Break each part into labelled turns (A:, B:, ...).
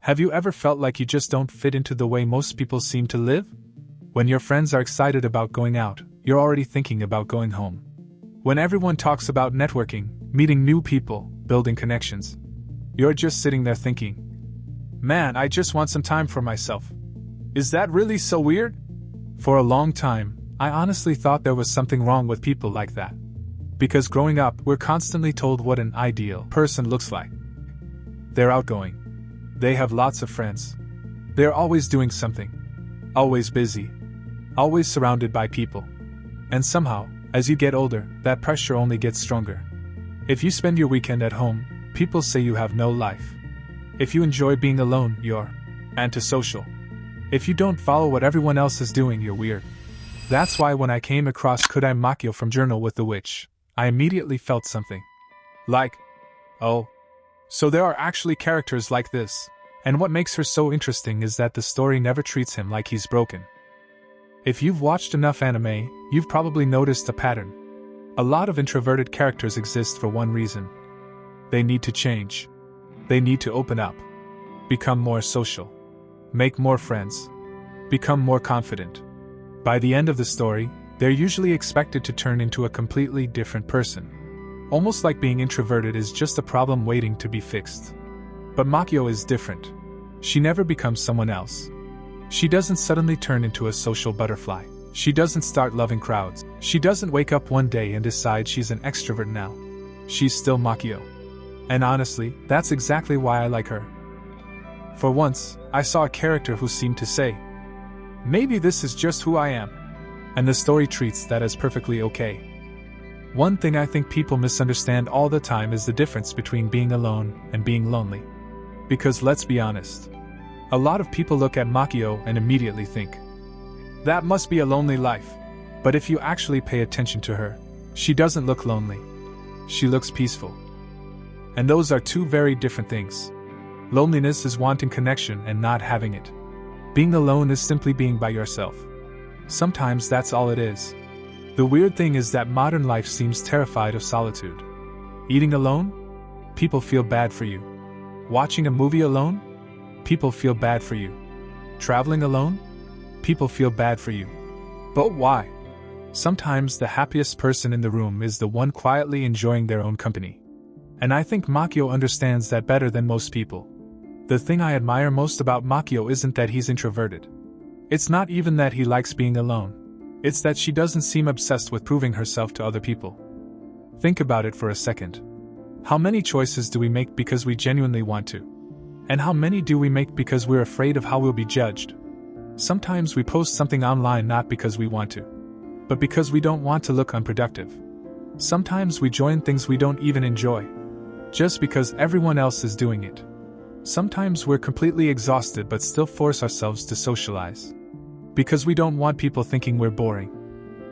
A: Have you ever felt like you just don't fit into the way most people seem to live? When your friends are excited about going out, you're already thinking about going home. When everyone talks about networking, meeting new people, building connections, you're just sitting there thinking, man, I just want some time for myself. Is that really so weird? For a long time, I honestly thought there was something wrong with people like that. Because growing up, we're constantly told what an ideal person looks like. They're outgoing. They have lots of friends. They're always doing something. Always busy. Always surrounded by people. And somehow, as you get older, that pressure only gets stronger. If you spend your weekend at home, people say you have no life. If you enjoy being alone, you're antisocial. If you don't follow what everyone else is doing, you're weird. That's why when I came across Koudai Makio from Journal with the Witch, I immediately felt something. Like, oh, so there are actually characters like this. And what makes her so interesting is that the story never treats him like he's broken. If you've watched enough anime, you've probably noticed a pattern. A lot of introverted characters exist for one reason. They need to change. They need to open up. Become more social. Make more friends. Become more confident. By the end of the story, they're usually expected to turn into a completely different person. Almost like being introverted is just a problem waiting to be fixed. But Makio is different. She never becomes someone else. She doesn't suddenly turn into a social butterfly. She doesn't start loving crowds. She doesn't wake up one day and decide she's an extrovert now. She's still Makio. And honestly, that's exactly why I like her. For once, I saw a character who seemed to say, maybe this is just who I am. And the story treats that as perfectly okay. One thing I think people misunderstand all the time is the difference between being alone and being lonely. Because let's be honest, a lot of people look at Makio and immediately think, that must be a lonely life. But if you actually pay attention to her, she doesn't look lonely. She looks peaceful. And those are two very different things. Loneliness is wanting connection and not having it. Being alone is simply being by yourself. Sometimes that's all it is. The weird thing is that modern life seems terrified of solitude. Eating alone? People feel bad for you. Watching a movie alone? People feel bad for you. Traveling alone? People feel bad for you. But why? Sometimes the happiest person in the room is the one quietly enjoying their own company. And I think Makio understands that better than most people. The thing I admire most about Makio isn't that he's introverted. It's not even that he likes being alone. It's that she doesn't seem obsessed with proving herself to other people. Think about it for a second. How many choices do we make because we genuinely want to? And how many do we make because we're afraid of how we'll be judged? Sometimes we post something online not because we want to, but because we don't want to look unproductive. Sometimes we join things we don't even enjoy, just because everyone else is doing it. Sometimes we're completely exhausted but still force ourselves to socialize, because we don't want people thinking we're boring.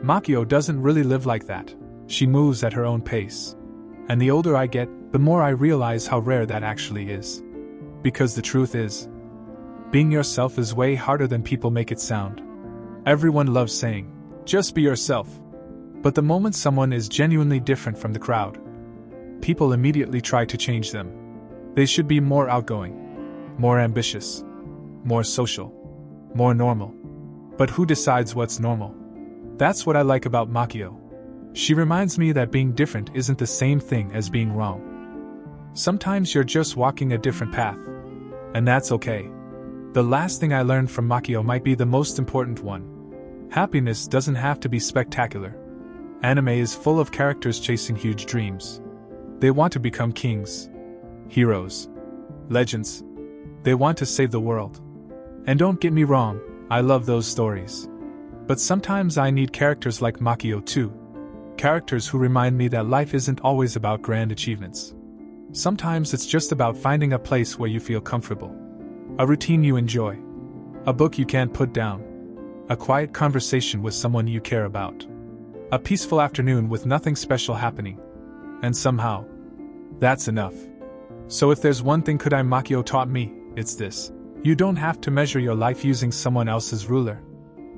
A: Makio doesn't really live like that. She moves at her own pace. And the older I get, the more I realize how rare that actually is. Because the truth is, being yourself is way harder than people make it sound. Everyone loves saying, just be yourself. But the moment someone is genuinely different from the crowd, people immediately try to change them. They should be more outgoing, more ambitious, more social, more normal. But who decides what's normal? That's what I like about Makio. She reminds me that being different isn't the same thing as being wrong. Sometimes you're just walking a different path. And that's okay. The last thing I learned from Makio might be the most important one. Happiness doesn't have to be spectacular. Anime is full of characters chasing huge dreams. They want to become kings, heroes, legends. They want to save the world. And don't get me wrong, I love those stories. But sometimes I need characters like Makio too. Characters who remind me that life isn't always about grand achievements. Sometimes it's just about finding a place where you feel comfortable. A routine you enjoy. A book you can't put down. A quiet conversation with someone you care about. A peaceful afternoon with nothing special happening. And somehow, that's enough. So if there's one thing Koudai Makio taught me, it's this. You don't have to measure your life using someone else's ruler.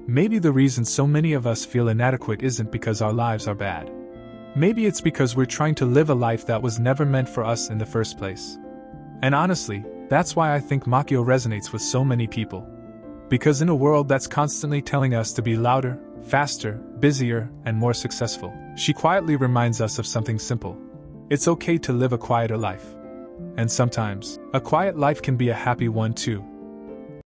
A: Maybe the reason so many of us feel inadequate isn't because our lives are bad. Maybe it's because we're trying to live a life that was never meant for us in the first place. And honestly, That's why I think makio resonates with so many people. Because in a world that's constantly telling us to be louder, faster, busier, and more successful, she quietly reminds us of something simple. It's okay to live a quieter life. And sometimes, a quiet life can be a happy one too.